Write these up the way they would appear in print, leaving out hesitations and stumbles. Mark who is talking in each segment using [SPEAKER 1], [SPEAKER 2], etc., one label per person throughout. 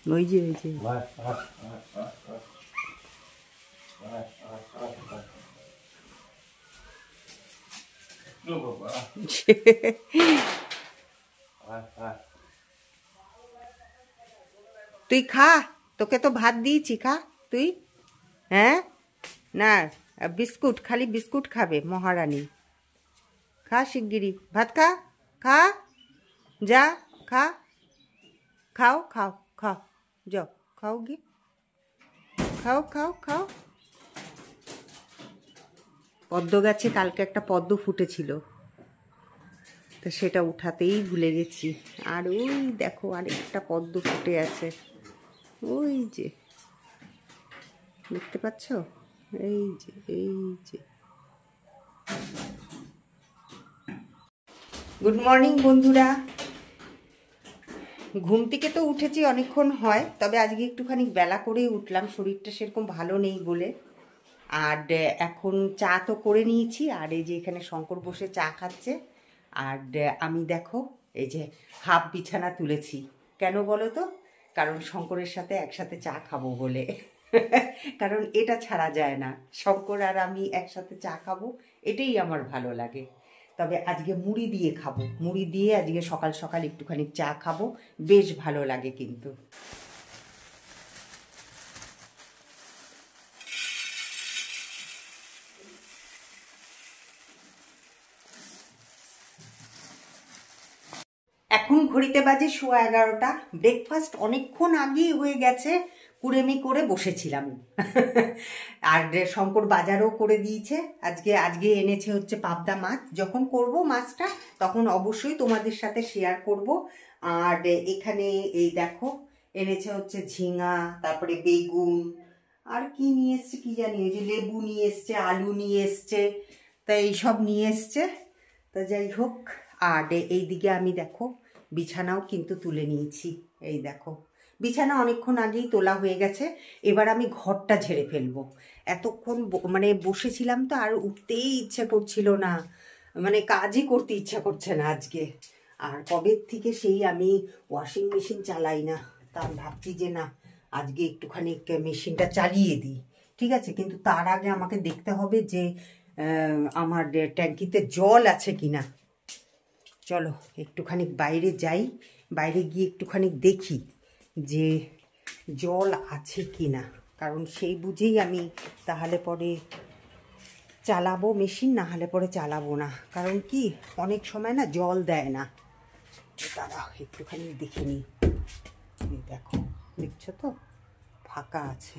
[SPEAKER 1] ওই যে ওই যে তুই খা, তোকে তো ভাত দিয়েছি, খা তুই। হ্যাঁ না, বিস্কুট, খালি বিস্কুট খাবে মহারানী। খা শিগগিরি ভাত খা, খা যা খা, খাও খাও খাও, যাও খাও গে, খাও খাও খাও। পদ্ম গাছে কালকে একটা পদ্ম ফুটেছিল, তো সেটা উঠাতেই ভুলে গেছি। আর ওই দেখো আরেকটা পদ্ম ফুটে আছে, ওই যে দেখতে পাচ্ছ, এই যে এই যে। গুড মর্নিং বন্ধুরা। ঘুম থেকে তো উঠেছি অনেকক্ষণ হয়, তবে আজকে একটুখানি বেলা করেই উঠলাম, শরীরটা সেরকম ভালো নেই বলে। আর এখন চা তো করে নিয়েছি, আর এই যে এখানে শঙ্কর বসে চা খাচ্ছে, আর আমি দেখো এই যে হাফ বিছানা তুলেছি। কেন বলো তো? কারণ শঙ্করের সাথে একসাথে চা খাবো বলে। কারণ এটা ছাড়া যায় না, শঙ্কর আর আমি একসাথে চা খাবো, এটাই আমার ভালো লাগে। তবে আজকে মুড়ি দিয়ে খাবো, মুড়ি দিয়ে আজকে সকাল সকাল একটুখানি চা খাবো, বেশ ভালো লাগে কিন্তু। এখন ঘড়িতে বাজে 11:15। ব্রেকফাস্ট অনেকক্ষণ আগেই হয়ে গেছে, কুড়েমি করে বসেছিলাম। আর শঙ্কর বাজারও করে দিয়েছে। আজকে এনেছে হচ্ছে পাবদা মাছ। যখন করব মাছটা তখন অবশ্যই তোমাদের সাথে শেয়ার করব। আর এখানে এই দেখো এনেছে হচ্ছে ঝিঙা, তারপরে বেগুন, আর কি নিয়ে এসছে কি জানি, ওই যে লেবু নিয়ে এসছে, আলু নিয়ে এসছে, তা এইসব নিয়ে এসছে। তা যাই হোক, আর এইদিকে আমি দেখো বিছানাও কিন্তু তুলে নিয়েছি। এই দেখো বিছানা অনেকক্ষণ আগেই তোলা হয়ে গেছে। এবার আমি ঘরটা ঝেড়ে ফেলবো। এতক্ষণ মানে বসেছিলাম তো, আর উঠতেই ইচ্ছে করছিল না, মানে কাজই করতে ইচ্ছা করছে না আজকে। আর কবে থেকে সেই আমি ওয়াশিং মেশিন চালাই না, তা আমি ভাবছি যে না আজকে একটুখানি মেশিনটা চালিয়ে দিই। ঠিক আছে, কিন্তু তার আগে আমাকে দেখতে হবে যে আমার ট্যাঙ্কিতে জল আছে কিনা। চলো একটুখানি বাইরে যাই, বাইরে গিয়ে একটুখানি দেখি যে জল আছে কি না, কারণ সেই বুঝেই আমি তাহলে পরে চালাবো মেশিন, না হলে পরে চালাবো না। কারণ কি অনেক সময় না জল দেয় না। দাঁড়াও একটুখানি দেখে নিই। এই দেখো, দেখছো তো ফাঁকা আছে,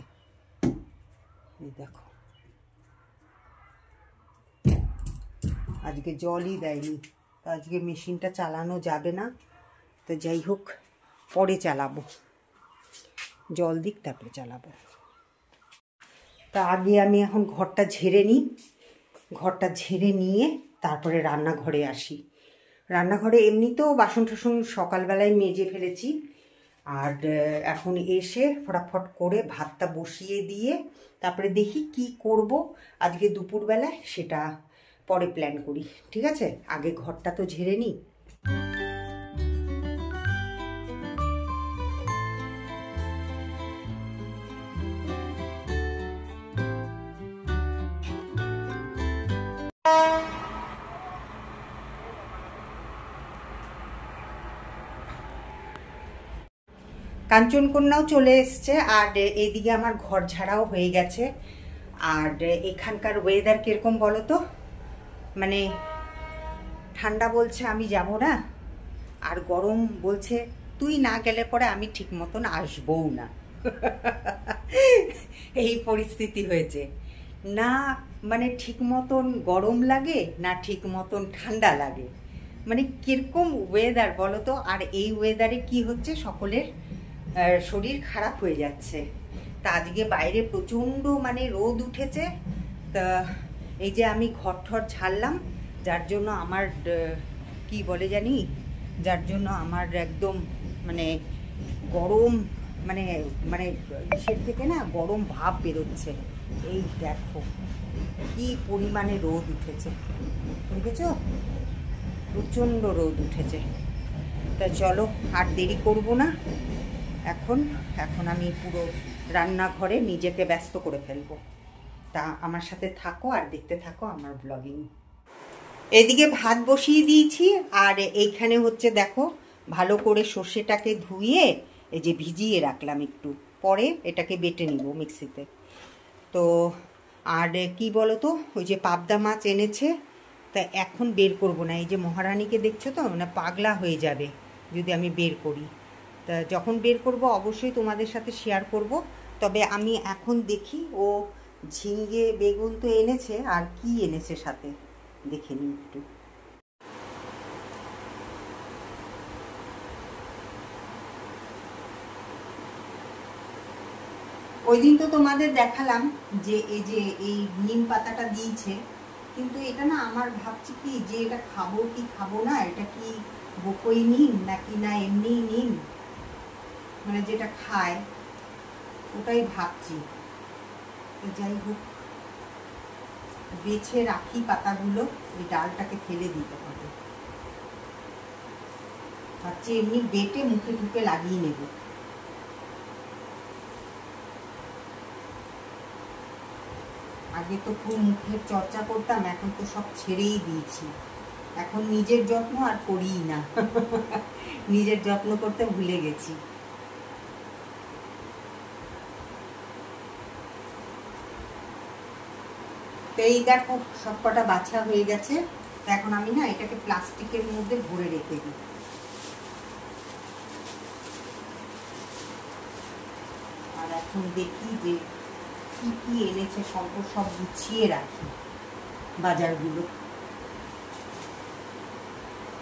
[SPEAKER 1] এই দেখো আজকে জলই দেয়নি, তো আজকে মেশিনটা চালানো যাবে না। তো যাই হোক পরে চালাবো, জল দিক তারপরে চালাবো। তা আগে আমি এখন ঘরটা ঝেড়ে নিই, ঘরটা ঝেড়ে নিয়ে তারপরে রান্নাঘরে আসি। রান্নাঘরে এমনিতেও বাসন টাসন সকালবেলায় মেজে ফেলেছি, আর এখন এসে ফটাফট করে ভাতটা বসিয়ে দিয়ে তারপরে দেখি কি করব আজকে দুপুরবেলায়, সেটা পরে প্ল্যান করি। ঠিক আছে, আগে ঘরটা তো ঝেড়ে নিই। কাঞ্চনকন্যাও চলে এসছে, আর এদিকে আমার ঘর ঝাড়াও হয়ে গেছে। আর এখানকার ওয়েদার কীরকম বলো তো, মানে ঠান্ডা বলছে আমি যাব না, আর গরম বলছে তুই না গেলে পরে আমি ঠিক মতন আসবও না। এই পরিস্থিতি হয়েছে না, মানে ঠিক মতন গরম লাগে না ঠিক মতন ঠান্ডা লাগে, মানে কিরকম ওয়েদার বলো তো। আর এই ওয়েদারে কি হচ্ছে, সকলের শরীর খারাপ হয়ে যাচ্ছে। তা আজকে বাইরে প্রচণ্ড মানে রোদ উঠেছে, তা এই যে আমি ঘর ঠর ঝাড়লাম, যার জন্য আমার কি বলে জানি, যার জন্য আমার একদম মানে গরম, মানে মানে ইসের থেকে না গরম ভাব বেরোচ্ছে। এই দেখো কি পরিমাণে রোদ উঠেছে, দেখেছো প্রচণ্ড রোদ উঠেছে। তা চলো আর দেরি করব না, এখন এখন আমি পুরো রান্নাঘরে নিজেকে ব্যস্ত করে ফেলবো। তা আমার সাথে থাকো আর দেখতে থাকো আমার ব্লগিং। এদিকে ভাত বসিয়ে দিয়েছি, আর এইখানে হচ্ছে দেখো ভালো করে সর্ষেটাকে ধুয়ে এই যে ভিজিয়ে রাখলাম একটু, পরে এটাকে বেটে নিব মিক্সিতে। তো আর কি বলো তো, ওই যে পাবদা মাছ এনেছে, তা এখন বের করব না। এই যে মহারানীকে দেখছো তো, মানে পাগলা হয়ে যাবে যদি আমি বের করি। তা যখন বের করব অবশ্যই তোমাদের সাথে শেয়ার করব। তবে আমি এখন দেখি ও ঝিঙ্গে বেগুন তো এনেছে, আর কি এনেছে সাথে দেখে নিই একটু। ওই দিন তো তোমাদের দেখালাম যে এই নিম পাতাটা দিয়েছে, কিন্তু এটা না আমার ভাবছি কি যে এটা খাবো কি খাবো না, এটা কি বকই নিম নাকি না এমনি নিম, মানে যেটা খায় ওটাই ভাবছি। তো যাই হোক, বেছে রাখি পাতাগুলো, ওই ডালটাকে ফেলে দিতে হবে। ভাবছি এমনি বেটে মুখে ঢুকে লাগিয়ে নেব। আগে তো খুব মুখের চর্চা করতাম, এখন তো সব ছেড়েই দিয়েছি। এখন নিজের যত্ন আর করিই না। নিজের যত্ন করতে ভুলে গেছি। তো এই দেখো সব কটা বাছা হয়ে গেছে। এখন আমি না এটাকে প্লাস্টিকের মধ্যে ভরে রেখে দিই। আর এখন দেখি যে কি কি এনেছে, সব গুছিয়ে রাখি বাজারগুলো।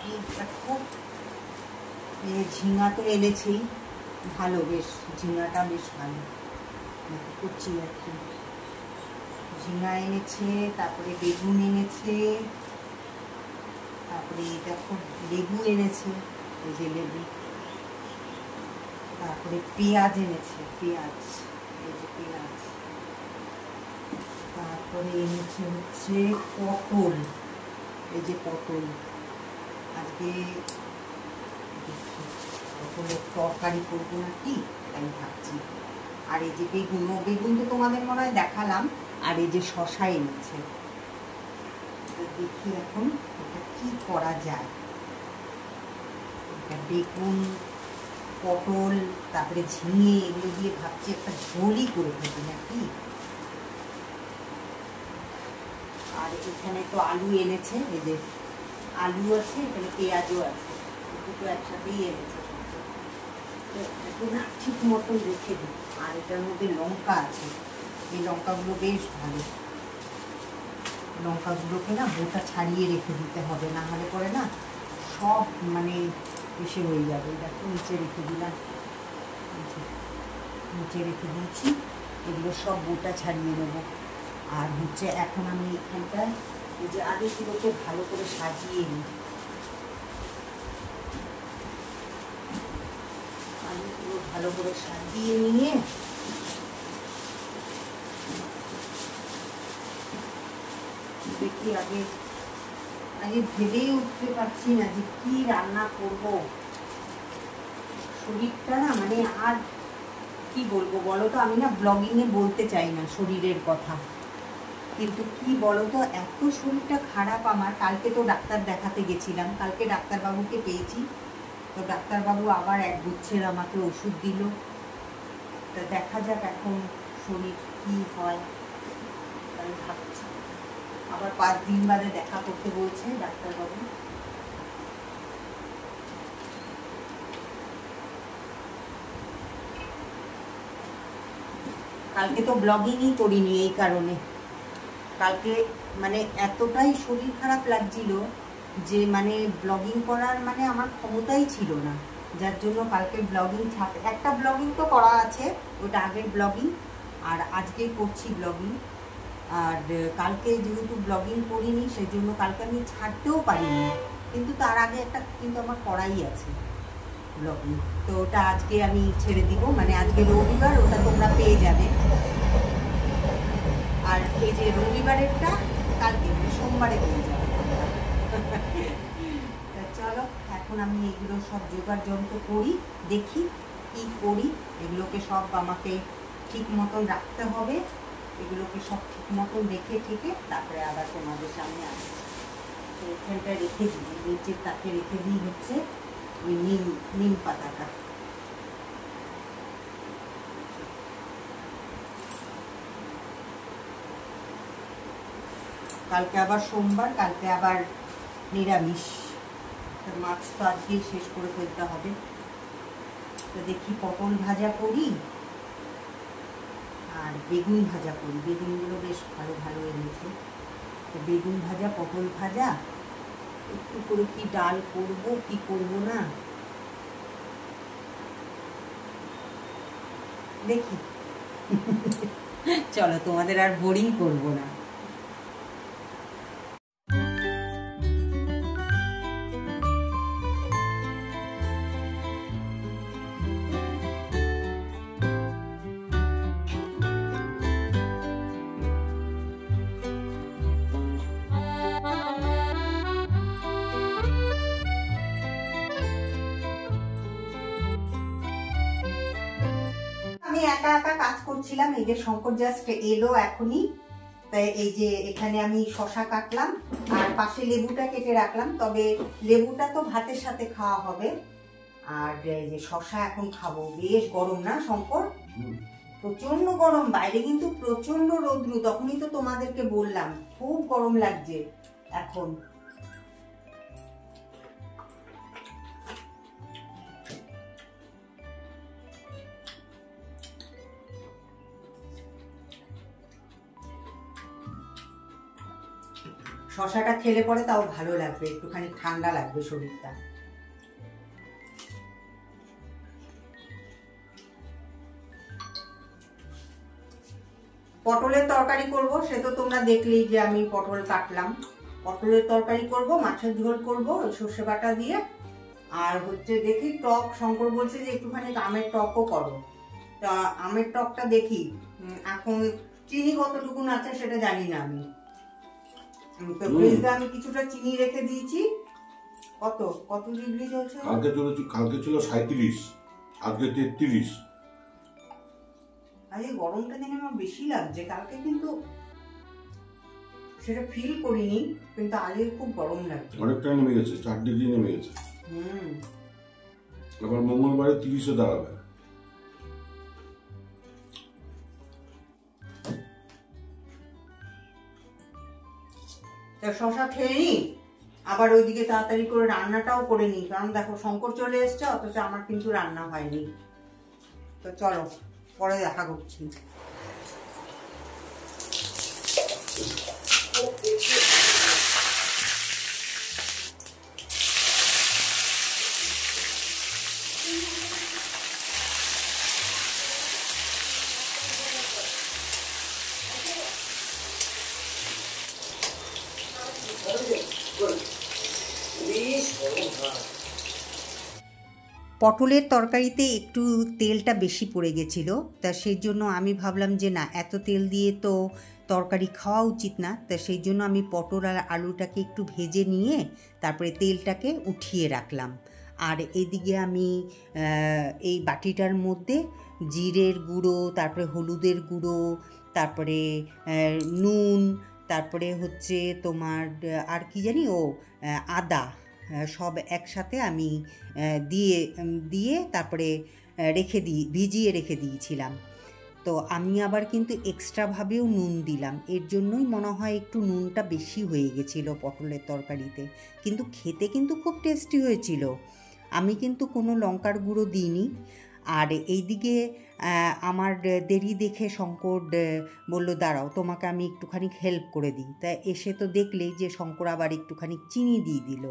[SPEAKER 1] এই দেখো ঝিঙা তো এনেছেই, ভালো, বেশ ঝিঙাটা বেশ ভালো করছি আর কি। ঝিঙা এনেছে, তারপরে বেগুন এনেছে, তারপরে দেখো লেবু এনেছে, এই যে লেবু, তারপরে পেঁয়াজ এনেছে, পেঁয়াজ, এই যে পেঁয়াজ, তারপরে এনেছে হচ্ছে পটল, এই যে পটল, আজকে পটলের তরকারি করবো নাকি তাই ভাবছি। আর এই যে বেগুন, বেগুন তো তোমাদের মনে হয় দেখালাম, আর এই যে শশা এনেছে। দেখি এখন এটা কি করা যায়। বেগুন, পটল, তারপরে ঝিঙে, এগুলো দিয়ে ভাবছি একটা ঝোলই করে ফেলি নাকি। আর এখানে তো আলু এনেছে, এই যে আলু আছে, এখানে পেঁয়াজও আছে, দুটো একসাথেই এনেছে। না ঠিক মতন রেখে দিই। আর এটার মধ্যে লঙ্কা আছে, এই লঙ্কাগুলো বেশ ভালো। লঙ্কাগুলোকে না বোটা ছাড়িয়ে রেখে দিতে হবে, না হলে পরে না সব মানে এসে হয়ে যাবে। দেখো নিচে রেখে দিলাম, নিচে রেখে দিয়েছি, এগুলো সব বোটা ছাড়িয়ে নেব। আর হচ্ছে এখন আমি এখানটায় এই যে আলুগুলোকে ভালো করে সাজিয়ে নিই। আলুগুলো ভালো করে সাজিয়ে নিয়ে দেখি, আগে ভেবেই উঠতে পারছি না যে কি রান্না করব। শরীরটা না মানে আর কি বলবো বলো তো, আমি না ব্লগিংয়ে বলতে চাই না শরীরের কথা, কিন্তু কি বলো তো, এত শরীরটা খারাপ আমার। কালকে তো ডাক্তার দেখাতে গেছিলাম, কালকে ডাক্তারবাবুকে পেয়েছি। তো ডাক্তারবাবু আবার এক গুচ্ছের আমাকে ওষুধ দিল। তা দেখা যাক এখন শরীর কি হয়। আমি ভাবছি আবার 5 দিন বাদে দেখা করতে বলছে ডাক্তারবাবু। কালকে তো ব্লগিংই করিনি এই কারণে। কালকে মানে এতটাই শরীর খারাপ লাগছিল যে মানে ব্লগিং করার মানে আমার ক্ষমতাই ছিল না, যার জন্য কালকে ব্লগিং একটা ব্লগিং তো করা আছে, ওটা আগের ব্লগিং, আর আজকে করছি ব্লগিং। আর কালকে যেহেতু ব্লগিং করিনি সেই জন্য কালকে আমি ছাড়তেও পারিনি, কিন্তু তার আগে একটা কিন্তু আমার করাই আছে ব্লগিং। তো ওটা আজকে আমি ছেড়ে দিব, মানে আজকে রবিবার, ওটা তোমরা পেয়ে যাবে। আর এই যে রবিবারেরটা কালকে সোমবারে পেয়ে যাবে। চলো এখন আমি এগুলো সব জোগাড় যন্ত্র করি, দেখি কি করি এগুলোকে সব আমাকে ঠিক মতন রাখতে হবে, এগুলোকে সব ঠিক মতন রেখে ঠেকে তারপরে আবার তোমাদের সামনে আসছি। তো এখানটা রেখে দিই, নিচের তাকে রেখে দিই হচ্ছে ওই নিম পাতাটা। কালকে আবার সোমবার, কালকে আবার নিরামিষ, মাছ তো আজকেই শেষ করে ফেলতে হবে। তো দেখি পটল ভাজা করি আর বেগুন ভাজা করি, বেগুনগুলো বেশ ভালো ভালো এনেছে। তো বেগুন ভাজা, পটল ভাজা, একটু করে কি ডাল করব কি করব না দেখি। চলো তোমাদের আর বোরিং করব না। আমি একা একা কাজ করছিলাম, এই যে শঙ্কর জাস্ট এলো এখনই, তাই এই যে এখানে আমি শশা কাটলাম আর পাশে লেবুটা কেটে রাখলাম। তবে লেবুটা তো ভাতের সাথে খাওয়া হবে, আর এই যে শশা এখন খাবো। বেশ গরম না শঙ্কর? প্রচন্ড গরম, বাইরে কিন্তু প্রচন্ড রৌদ্র। তখনই তো তোমাদেরকে বললাম খুব গরম লাগছে এখন। শশাটা খেলে পরে তাও ভালো লাগবে, একটুখানি ঠান্ডা লাগবে শরীরটা। পটলের তরকারি করব, সে তো তোমরা দেখলেই যে আমি পটল কাটলাম। পটলের তরকারি করব, মাছের ঝোল করব সর্ষে বাটা দিয়ে, আর হচ্ছে দেখি টক, শঙ্কর বলছে যে একটুখানি আমের টকও করো। তা আমের টকটা দেখি, এখন চিনি কতটুকুন আছে সেটা জানি না আমি। তো ফ্রিজে আমি কিছুটা চিনি রেখে দিয়েছি। কত কত ডিগ্রি চলছে?
[SPEAKER 2] কালকে ছিল 37, আজকে 33।
[SPEAKER 1] আজ এই গরমটা দিনে আমার বেশি লাগছে, কালকে কিন্তু সেটা ফিল করিনি, কিন্তু আজকে খুব গরম লাগছে।
[SPEAKER 2] অনেকটা নেমে গেছে, 4 ডিগ্রি নেমে গেছে। আবার মঙ্গলবারে 30-এ দাঁড়াবে।
[SPEAKER 1] শশা খেয়ে নি, আবার ওইদিকে তাড়াতাড়ি করে রান্নাটাও করে নি, কারণ দেখো শঙ্কর চলে এসছে, অথচ আমার কিন্তু রান্না হয়নি। তো চলো পরে দেখা করছি। পটলের তরকারিতে একটু তেলটা বেশি পড়ে গেছিলো, তা সেই জন্য আমি ভাবলাম যে না, এত তেল দিয়ে তো তরকারি খাওয়া উচিত না। তা সেই জন্য আমি পটল আর আলুটাকে একটু ভেজে নিয়ে তারপরে তেলটাকে উঠিয়ে রাখলাম। আর এদিকে আমি এই বাটিটার মধ্যে জিরের গুঁড়ো, তারপরে হলুদের গুঁড়ো, তারপরে নুন, তারপরে হচ্ছে তোমার আর কি জানি আদা, সব একসাথে আমি দিয়ে তারপরে ভিজিয়ে রেখে দিয়েছিলাম। তো আমি আবার কিন্তু এক্সট্রাভাবেও নুন দিলাম, এর জন্যই মনে হয় একটু নুনটা বেশি হয়ে গেছিলো পটলের তরকারিতে, কিন্তু খেতে কিন্তু খুব টেস্টি হয়েছিল। আমি কিন্তু কোনো লঙ্কার গুঁড়ো দিইনি। আর এইদিকে আমার দেরি দেখে শঙ্কর বলল দাঁড়াও তোমাকে আমি একটুখানি হেল্প করে দিই। তাই এসে তো দেখলেই যে শঙ্কর আবার একটুখানি চিনি দিয়ে দিল।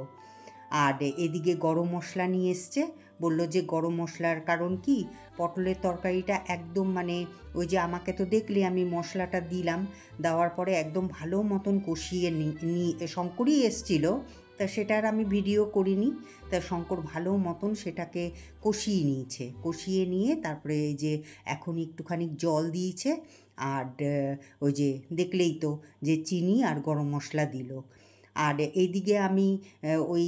[SPEAKER 1] আর এদিকে গরম মশলা নিয়ে এসছে, বলল যে গরম মশলার কারণ কি, পটলের তরকারিটা একদম মানে ওই যে আমাকে তো দেখলে আমি মশলাটা দিলাম, দেওয়ার পরে একদম ভালো মতন কষিয়ে শঙ্করই এসছিল, তা সেটার আমি ভিডিও করিনি। তা শঙ্কর ভালো মতন সেটাকে কষিয়ে নিয়ে তারপরে এই যে এখন একটুখানি জল দিয়েছে, আর ওই যে দেখলেই তো যে চিনি আর গরম মশলা দিল। আর এইদিকে আমি ওই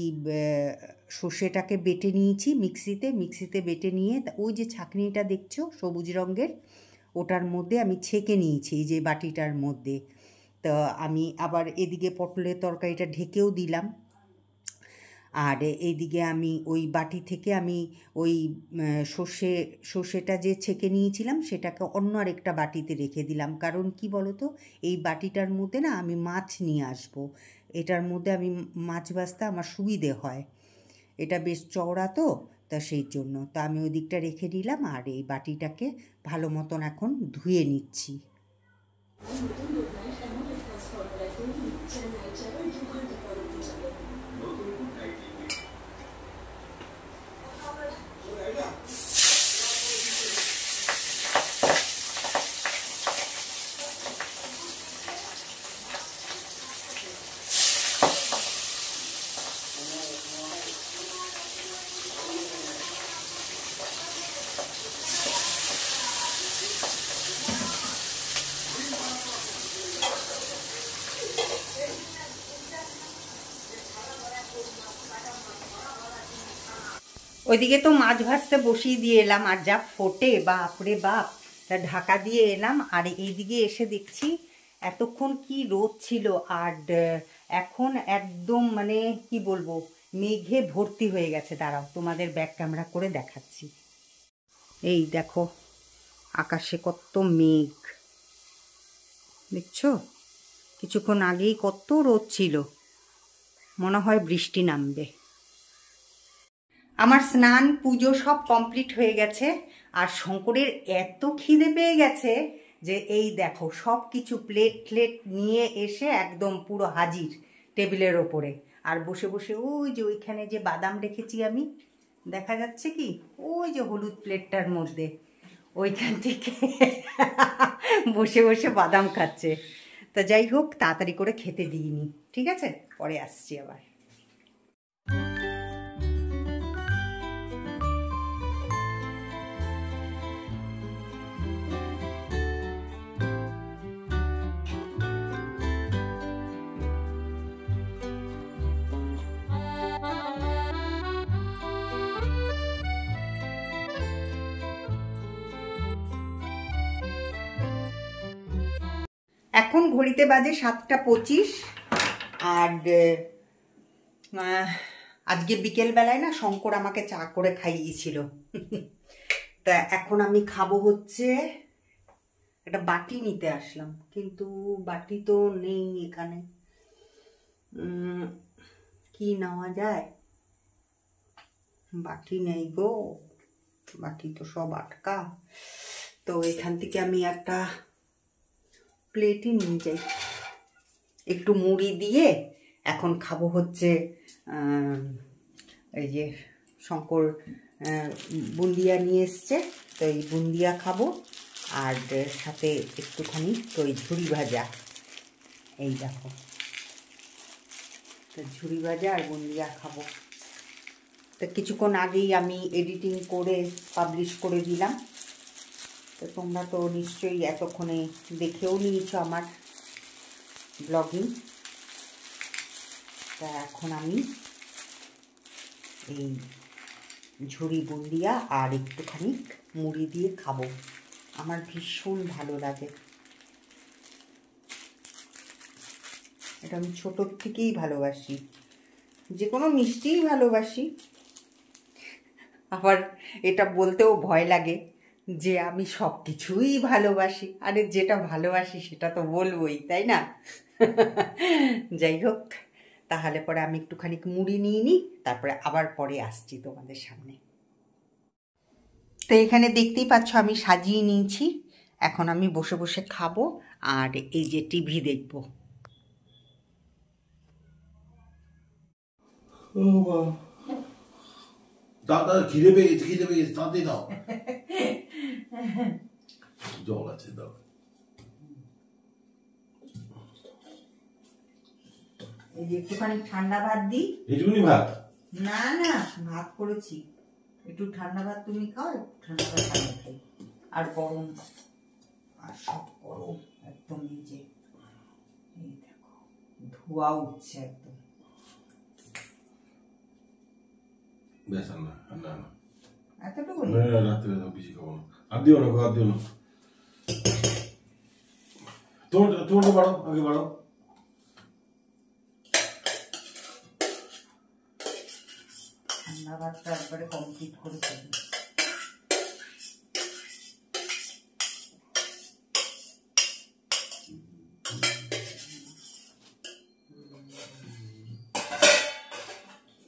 [SPEAKER 1] সর্ষেটাকে বেটে নিয়েছি মিক্সিতে বেটে নিয়ে ওই যে ছাঁকনিটা দেখছো সবুজ রঙের, ওটার মধ্যে আমি ছেঁকে নিয়েছি এই যে বাটিটার মধ্যে। তো আমি আবার এদিকে পটলের তরকারিটা ঢেকেও দিলাম, আর এইদিকে আমি ওই বাটি থেকে আমি ওই সর্ষেটা যে ছেঁকে নিয়েছিলাম সেটাকে অন্য আরেকটা বাটিতে রেখে দিলাম। কারণ কি বলো তো, এই বাটিটার মধ্যে না আমি মাছ নিয়ে আসবো, এটার মধ্যে আমি মাছ ভাজতে আমার সুবিধে হয়, এটা বেশ চওড়া তো, তা সেই জন্য তা আমি ওই দিকটা রেখে দিলাম। আর এই বাটিটাকে ভালো মতন এখন ধুয়ে নিচ্ছি। ওইদিকে তো মাছ ভাজতে বসিয়ে দিয়ে এলাম, আর যা ফোটে বাপরে বাপ, তা ঢাকা দিয়ে এলাম। আর এইদিকে এসে দেখছি এতক্ষণ কি রোদ ছিল, আর এখন একদম মানে কি বলবো, মেঘে ভর্তি হয়ে গেছে। দাঁড়াও তোমাদের ব্যাক ক্যামেরা করে দেখাচ্ছি। এই দেখো আকাশে কত মেঘ দেখছো, কিছুক্ষণ আগেই কত রোদ ছিল, মনে হয় বৃষ্টি নামবে। আমার স্নান পুজো সব কমপ্লিট হয়ে গেছে, আর শঙ্করের এত খিদে পেয়ে গেছে যে এই দেখো সব কিছু প্লেট নিয়ে এসে একদম পুরো হাজির টেবিলের ওপরে। আর বসে বসে ওই যে ওইখানে যে বাদাম রেখেছি আমি, দেখা যাচ্ছে কি ওই যে হলুদ প্লেটটার মধ্যে, ওইখান থেকে বসে বসে বাদাম খাচ্ছে। তা যাই হোক, তাড়াতাড়ি করে খেতে দিইনি, ঠিক আছে, পরে আসছি আবার। এখন ঘড়িতে বাজে 7:25, আর আজকে বিকেলবেলায় না শঙ্কর আমাকে চা করে খাইয়েছিল। তা এখন আমি খাবো হচ্ছে, একটা বাটি নিতে আসলাম কিন্তু বাটি তো নেই এখানে, কি নেওয়া যায়, বাটি নেই গো, বাটি তো সব আটকা। তো এখান থেকে আমি একটা প্লেটই নিয়ে যাই, একটু মুড়ি দিয়ে এখন খাবো হচ্ছে এই যে শঙ্কর বুন্দিয়া নিয়ে এসছে, তো এই বুন্দিয়া খাবো, আর সাথে একটুখানি তো এই ঝুড়ি ভাজা, এই দেখো, তো ঝুড়ি ভাজা আর বুন্দিয়া খাবো। তো কিছুক্ষণ আগেই আমি এডিটিং করে পাবলিশ করে দিলাম, তো তোমরা তো নিশ্চয়ই এতক্ষণে দেখেও নিয়েছো আমার ব্লগিং। তা এখন আমি এই ঝুড়ি বুন্দিয়া আর একটুখানি মুড়ি দিয়ে খাবো, আমার ভীষণ ভালো লাগে, এটা আমি ছোটোর থেকেই ভালোবাসি, যে কোনো মিষ্টিই ভালোবাসি। আবার এটা বলতেও ভয় লাগে যে আমি সব কিছুই ভালোবাসি, আরে যেটা ভালোবাসি সেটা তো বলবোই, তাই না? যাই হোক, তাহলে পরে আমি একটুখানি মুড়ি নিয়ে নিই, তারপরে আবার পরে আসছি তোমাদের সামনে। তো এখানে দেখতেই পাচ্ছ আমি সাজিয়ে নিয়েছি, এখন আমি বসে বসে খাবো আর এই যে টিভি দেখবো।
[SPEAKER 2] দাদা খিদে পেয়ে গেছে তাড়াতাড়ি দাও, জল আছে দাও।
[SPEAKER 1] এই যে একটুখানি ঠান্ডা ভাত দিই।
[SPEAKER 2] এইটুকুনি ভাত?
[SPEAKER 1] না না, ভাত করেছি, একটু ঠান্ডা ভাত তুমি খাও, ঠান্ডা ভাত আমি খাই, আর গরম, আর সব গরম একদম, এই যে এই দেখো ধোয়া উঠছে একদম।
[SPEAKER 2] ব্যাস আর না না না
[SPEAKER 1] এতটুকু
[SPEAKER 2] রাত্রে বেশি খাবো না। আর দিও না আর দিও না। তোমার বাড়াও, আগে বাড়াও।
[SPEAKER 1] ঠান্ডা ভাতটা একবারে কমপ্লিট করে ফেলি।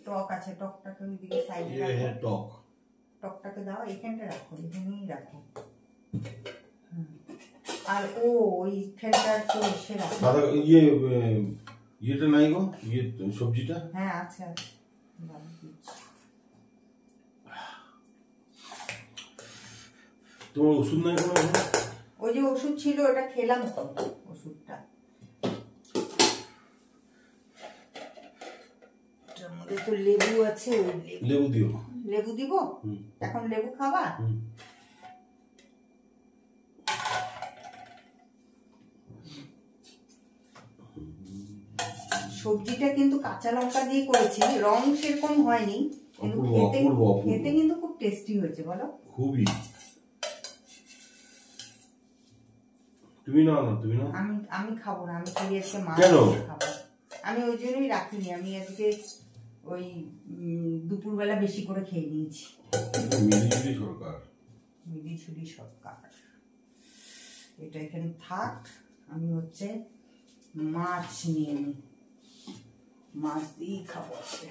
[SPEAKER 1] টক আছে, টকটাকে ওইদিকে সাইডে রাখো। টকটাকে দাও, এখানটা রাখো, এখানেই রাখো। আর ওইখানটা একটু এসে রাখো।
[SPEAKER 2] ইয়েটা নাই গো, সবজিটা।
[SPEAKER 1] হ্যাঁ আছে।
[SPEAKER 2] তোমার ওষুধ নাই কোনো?
[SPEAKER 1] ওই যে ওষুধ ছিল ওটা খেলাম তো, ওষুধটা এটার মধ্যে তো লেবু আছে,
[SPEAKER 2] লেবু দিও।
[SPEAKER 1] লেবু দিব এখন? লেবু খাবা? সবজিটা কিন্তু কাঁচা লঙ্কা দিয়ে করেছি, রং সেরকম হয়নি, কিন্তু খেতে কিন্তু খুব টেস্টি হয়েছে। বলো?
[SPEAKER 2] খুবই। তুমি না
[SPEAKER 1] আমি খাবো না, আমি খালি আজকে মাছ খাবো। আমি ওই জন্যই রাখিনি, আমি আজকে ওই দুপুরবেলা বেশি করে খেয়ে নিয়েছি। মিলিঝুলি সরকার এটা এখানে থাক, আমি হচ্ছে মাছ নিয়ে নিই, মাছ দিয়েই খাবো আজকে।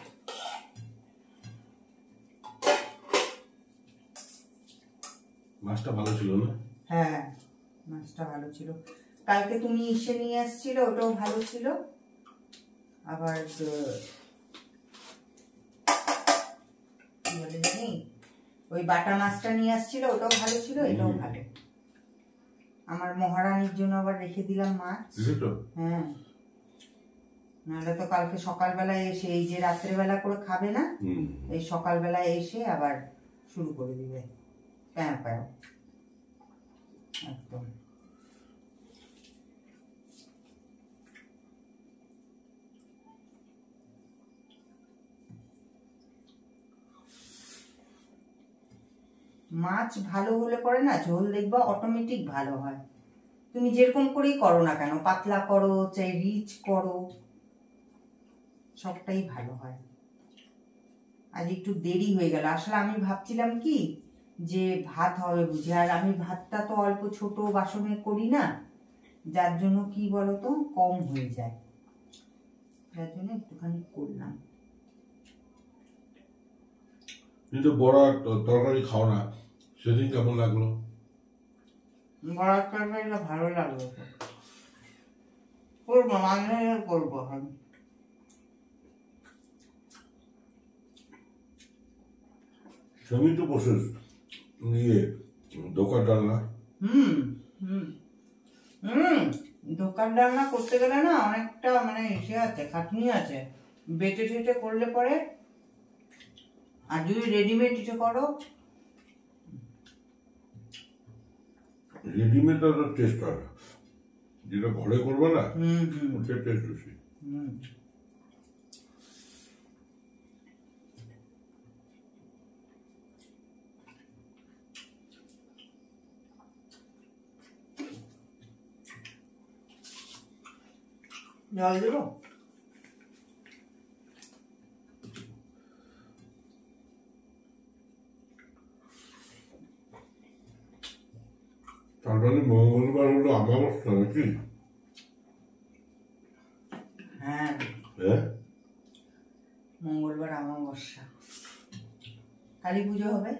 [SPEAKER 2] মাছটা ভালো ছিল না?
[SPEAKER 1] হ্যাঁ মাছটা ভালো ছিল। কালকে তুমি এসে নিয়ে আসছিলে, ওটাও ভালো ছিল। আবার ওই বাটা মাছটা নিয়ে আসছিল, ওটাও ভালো ছিল, এটাও ভালো। আমার মহারানীর জন্য আবার রেখে দিলাম মাছ। হ্যাঁ, নাহলে তো কালকে সকালবেলায় এসে, এই যে রাত্রেবেলা করে খাবে না, এই সকালবেলায় এসে আবার শুরু করে দিবে প্যাঁ প্যাঁ একদম। মাছ ভালো হলে পরে না ঝোল দেখবা অটোমেটিক ভালো হয়। তুমি যেরকম করেই করো না কেন, পাতলা করো চাই রিচ করো, সবটাই ভালো হয়। আজ একটু দেরি হয়ে গেল, আসলে আমি ভাবছিলাম কি যে ভাত হবে বুঝি, আর আমি ভাতটা তো অল্প ছোট বাসনে করি না, যার জন্য কি বলতো কম হয়ে যায়, যার জন্য একটুখানি করলাম।
[SPEAKER 2] কিন্তু বড় তরকারি খাও না, সেদিন কেমন লাগলো?
[SPEAKER 1] বড় তরকারিটা ভালো লাগলো, করবো মাঝে করবো।
[SPEAKER 2] তুমি তো প্রসেস নিয়ে দোকান ডালনা।
[SPEAKER 1] দোকান ডালনা করতে গেলে না অনেকটা মানে এসে আছে, খাটনি আছে। বেটে টেটে করলে পরে, আর যদি রেডিমেড কিছু করো,
[SPEAKER 2] রেডিমেড টেস্ট হয় না, যেটা ঘরে করবে না ওটা টেস্ট বেশি।
[SPEAKER 1] জল দেবো?
[SPEAKER 2] তার মানে মঙ্গলবার হলো অমাবস্যা নাকি?
[SPEAKER 1] হ্যাঁ
[SPEAKER 2] হ্যাঁ,
[SPEAKER 1] মঙ্গলবার অমাবস্যা, কালী পুজো হবে।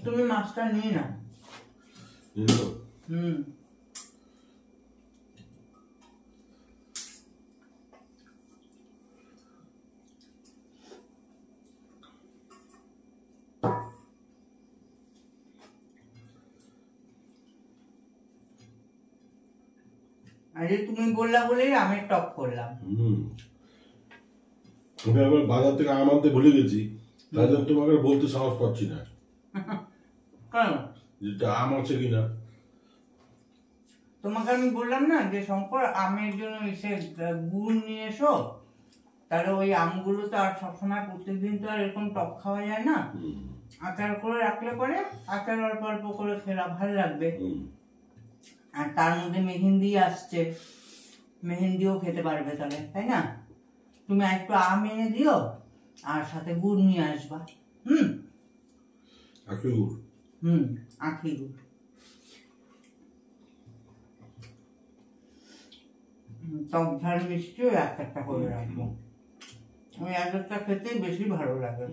[SPEAKER 1] তুমি মাছটা নিয়ে নাও। আরে তুমি বললা বলেই আমের টক করলাম।
[SPEAKER 2] আমি আবার বাজার থেকে আম আনতে ভুলে গেছি, তাই জন্য তোমাকে বলতে সাহস পাচ্ছি না।
[SPEAKER 3] কেন?
[SPEAKER 2] যে আম আছে কিনা।
[SPEAKER 3] তোমাকে আমি বললাম না যে শঙ্কর আমের জন্য এসে গুড় নিয়ে এসো, তাহলে ওই আমগুলো তো আর সবসময় প্রত্যেকদিন তো আর এরকম টক খাওয়া যায় না, আচার করে রাখলে পরে আচার অল্প অল্প করে খেলা ভালো লাগবে। আর তার মধ্যে মেহেন্দি আসছে, মেহেন্দিও খেতে পারবে তাহলে, তাই না? তুমি একটু আম এনে দিও আর সাথে গুড় নিয়ে আসবা।
[SPEAKER 2] আখি গুড়।
[SPEAKER 3] আখি গুড়। টক ঝাল মিষ্টিও একটা করে রাখবো, ওই একটা খেতে বেশি ভালো লাগে।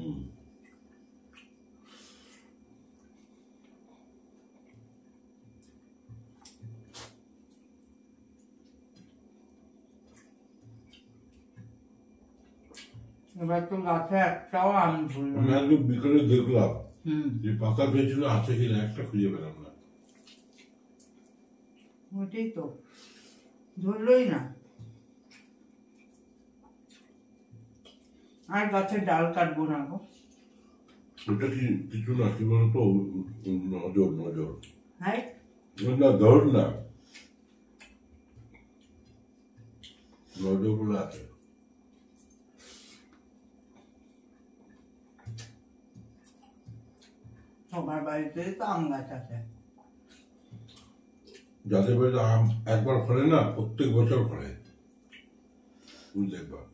[SPEAKER 3] এবার তো গাছে একটাও আম ধরলো
[SPEAKER 2] আমি
[SPEAKER 3] না।
[SPEAKER 2] আজকে বিকেলে দেখলাম
[SPEAKER 3] হুম,
[SPEAKER 2] যে পাতা পেয়েছিল আছে কিনা, একটা খুঁজে পেলাম না।
[SPEAKER 3] ওইটাই তো, ধরলোই না। আর গাছের ডাল কাটবো না গো।
[SPEAKER 2] ওটা কি কিছু না, কি বলতো, নজর নজর।
[SPEAKER 3] হ্যাঁ,
[SPEAKER 2] না ধর না, নজর বলে আছে।
[SPEAKER 3] সবার বাড়িতে তো আম গাছ আছে।
[SPEAKER 2] যাদের বাড়িতে আম একবার ফলে না, প্রত্যেক বছর ফলে, বুঝতে পার।